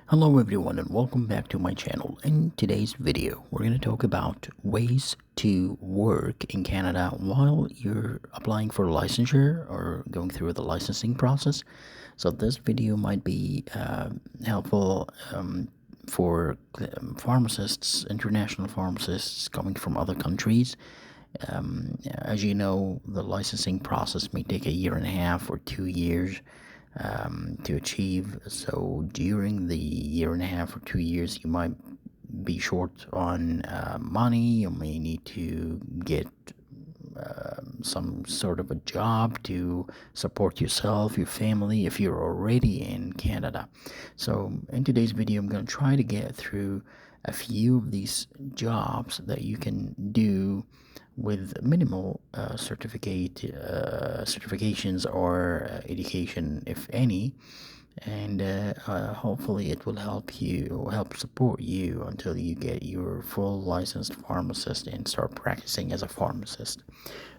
Hello everyone and welcome back to my channel. In today's video, we're going to talk about ways to work in Canada while you're applying for licensure or going through the licensing process. So this video might be helpful for pharmacists, international pharmacists coming from other countries. As you know, the licensing process may take a year and a half or 2 years to achieve. So during the year and a half or 2 years, you might be short on money. You may need to get some sort of a job to support yourself, your family, if you're already in Canada. So in today's video, I'm going to try to get through a few of these jobs that you can do with minimal certifications or education, if any, and hopefully it will help support you until you get your full licensed pharmacist and start practicing as a pharmacist.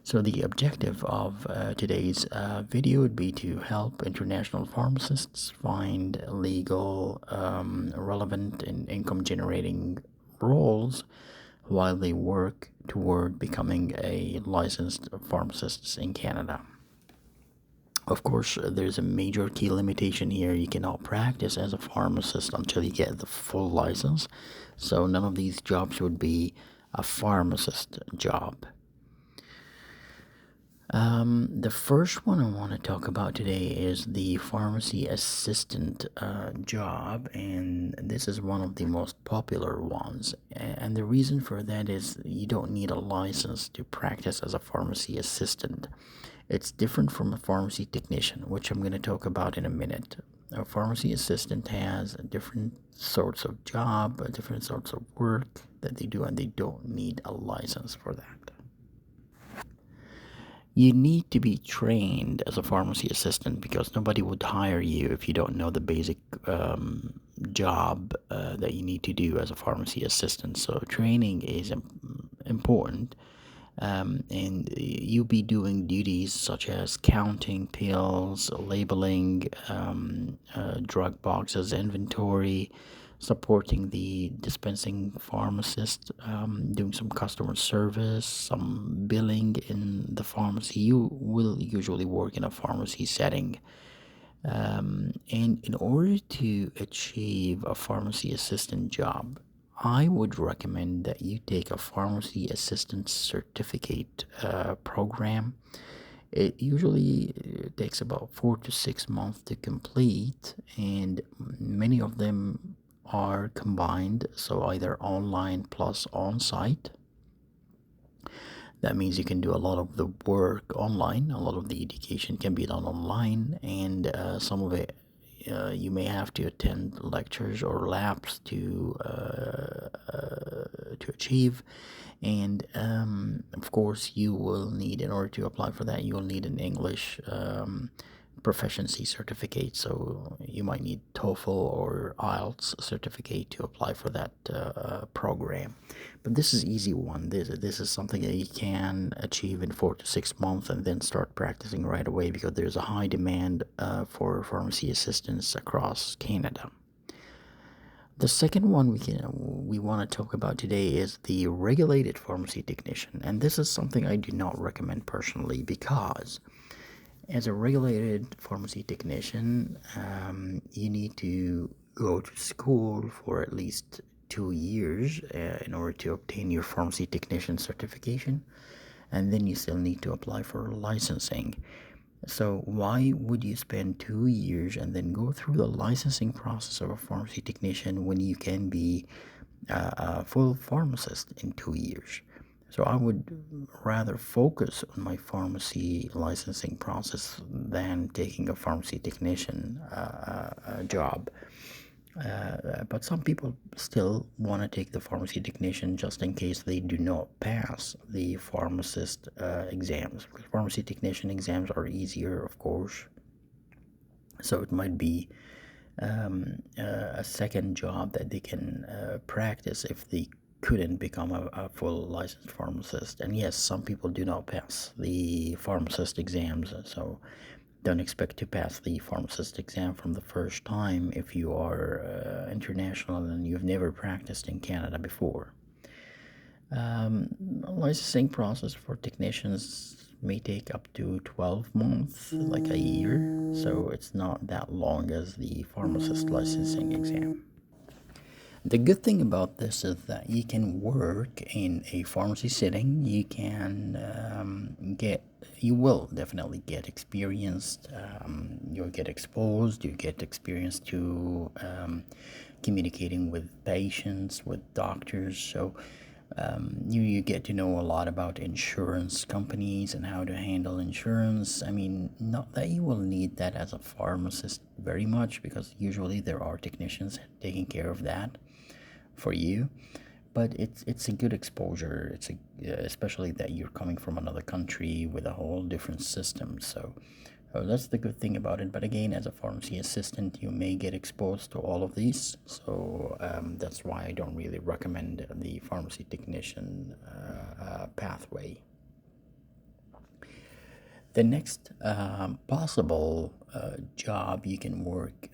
So the objective of today's video would be to help international pharmacists find legal, relevant, and income generating roles while they work toward becoming a licensed pharmacist in Canada. Of course, there's a major key limitation here. You cannot practice as a pharmacist until you get the full license. So none of these jobs would be a pharmacist job. The first one I want to talk about today is the pharmacy assistant job, and this is one of the most popular ones. And the reason for that is you don't need a license to practice as a pharmacy assistant. It's different from a pharmacy technician, which I'm going to talk about in a minute. A pharmacy assistant has different sorts of job, different sorts of work that they do, and they don't need a license for that. You need to be trained as a pharmacy assistant because nobody would hire you if you don't know the basic job that you need to do as a pharmacy assistant. So training is important, and you'll be doing duties such as counting pills, labeling drug boxes, inventory, supporting the dispensing pharmacist, doing some customer service, some billing in the pharmacy. You will usually work in a pharmacy setting. And in order to achieve a pharmacy assistant job, I would recommend that you take a pharmacy assistant certificate program. It usually takes about 4 to 6 months to complete, and many of them are combined, so either online plus on-site. That means you can do a lot of the work online, a lot of the education can be done online, and some of it you may have to attend lectures or labs to achieve. And of course, you will need, in order to apply for that, you will need an English proficiency certificate. So you might need TOEFL or IELTS certificate to apply for that program. But this is easy one. This is something that you can achieve in 4 to 6 months and then start practicing right away, because there's a high demand for pharmacy assistants across Canada. The second one we want to talk about today is the regulated pharmacy technician, and this is something I do not recommend personally, because as a regulated pharmacy technician, you need to go to school for at least 2 years in order to obtain your pharmacy technician certification, and then you still need to apply for licensing. So why would you spend 2 years and then go through the licensing process of a pharmacy technician when you can be a full pharmacist in 2 years? So I would rather focus on my pharmacy licensing process than taking a pharmacy technician job. But some people still want to take the pharmacy technician just in case they do not pass the pharmacist exams. Because pharmacy technician exams are easier, of course. So it might be a second job that they can practice if they couldn't become a full licensed pharmacist. And yes, some people do not pass the pharmacist exams, so don't expect to pass the pharmacist exam from the first time if you are international and you've never practiced in Canada before. Licensing process for technicians may take up to 12 months, like a year, so it's not that long as the pharmacist licensing exam. The good thing about this is that you can work in a pharmacy setting. You will definitely get experienced. You'll get exposed. You get experience to communicating with patients, with doctors. So you get to know a lot about insurance companies and how to handle insurance. I mean, not that you will need that as a pharmacist very much, because usually there are technicians taking care of that for you, but it's a good exposure. Especially that you're coming from another country with a whole different system. So that's the good thing about it. But again, as a pharmacy assistant, you may get exposed to all of these. So that's why I don't really recommend the pharmacy technician pathway. The next possible job you can work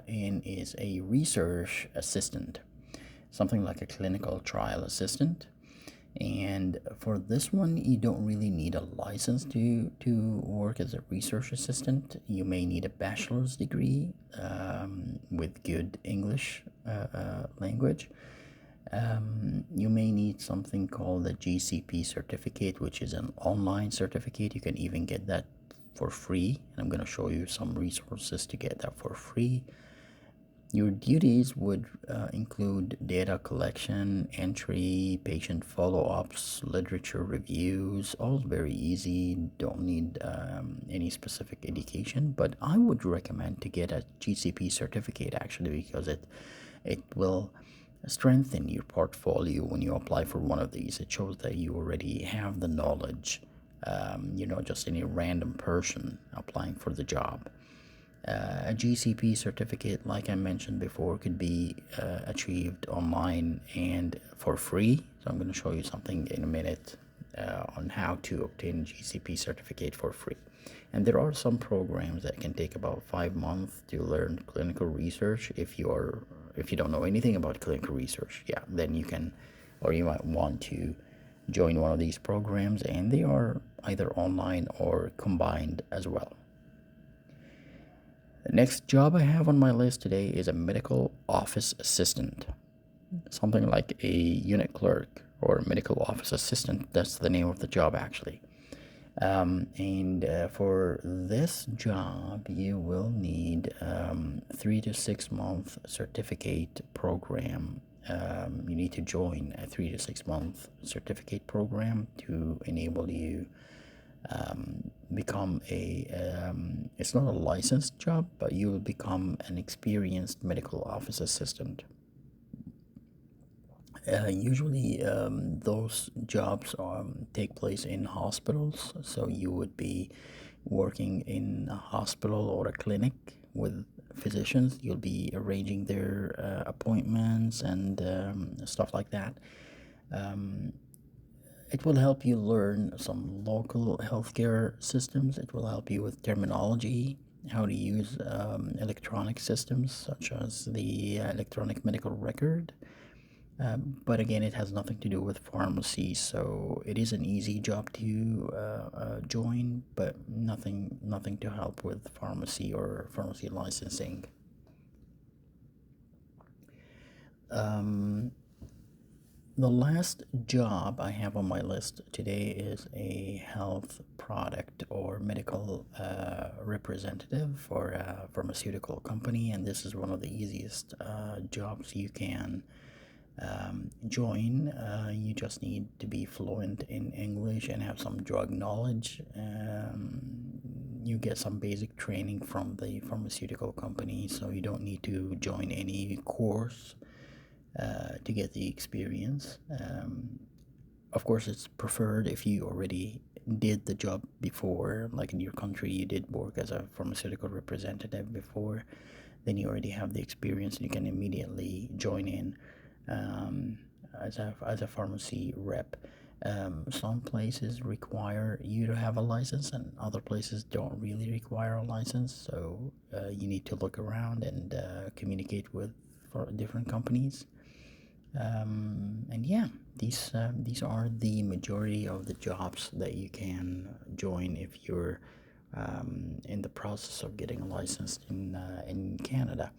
in is a research assistant, something like a clinical trial assistant. And for this one, you don't really need a license to work as a research assistant. You may need a bachelor's degree with good English language. You may need something called the GCP certificate, which is an online certificate. You can even get that for free. And I'm going to show you some resources to get that for free. Your duties would include data collection, entry, patient follow-ups, literature reviews, all very easy, don't need any specific education, but I would recommend to get a GCP certificate actually, because it will strengthen your portfolio when you apply for one of these. It shows that you already have the knowledge. You're not just any random person applying for the job. A GCP certificate, like I mentioned before, could be achieved online and for free. So I'm going to show you something in a minute on how to obtain GCP certificate for free. And there are some programs that can take about 5 months to learn clinical research. If you don't know anything about clinical research, yeah, then you can, or you might want to join one of these programs, and they are either online or combined as well. The next job I have on my list today is a medical office assistant, something like a unit clerk or medical office assistant. That's the name of the job actually. For this job, you will need 3 to 6 month certificate program. You need to join a 3 to 6 month certificate program to enable you become it's not a licensed job, but you will become an experienced medical office assistant. Usually those jobs take place in hospitals, so you would be working in a hospital or a clinic with physicians. You'll be arranging their appointments and stuff like that. It will help you learn some local healthcare systems. It will help you with terminology, how to use electronic systems such as the electronic medical record. But again, it has nothing to do with pharmacy, so it is an easy job to join, but nothing to help with pharmacy or pharmacy licensing. The last job I have on my list today is a health product or medical representative for a pharmaceutical company, and this is one of the easiest jobs you can join. You just need to be fluent in English and have some drug knowledge. You get some basic training from the pharmaceutical company, so you don't need to join any course to get the experience. Of course, it's preferred if you already did the job before, like in your country you did work as a pharmaceutical representative before, then you already have the experience and you can immediately join in as a pharmacy rep. Some places require you to have a license, and other places don't really require a license. So you need to look around and communicate with for different companies. And yeah, these are the majority of the jobs that you can join if you're in the process of getting a license in Canada.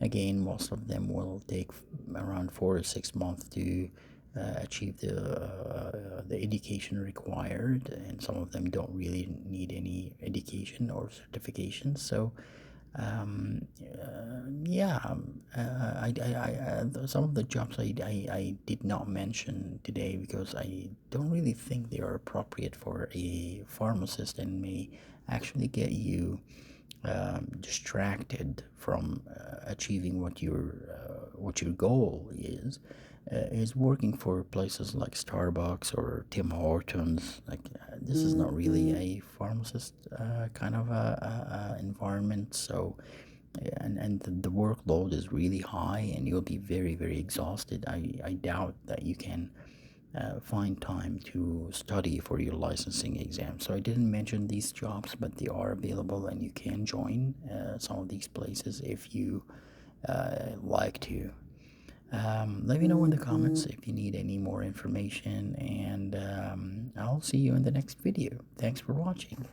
Again, most of them will take around 4 to 6 months to achieve the education required, and some of them don't really need any education or certification. So yeah, some of the jobs I did not mention today because I don't really think they are appropriate for a pharmacist and may actually get you distracted from achieving what your goal is working for places like Starbucks or Tim Hortons. Like this is not really a pharmacist kind of a environment. So and the workload is really high, and you'll be very exhausted. I doubt that you can find time to study for your licensing exam. So I didn't mention these jobs, but they are available, and you can join some of these places if you like to. Let me know in the comments if you need any more information, and I'll see you in the next video. Thanks for watching.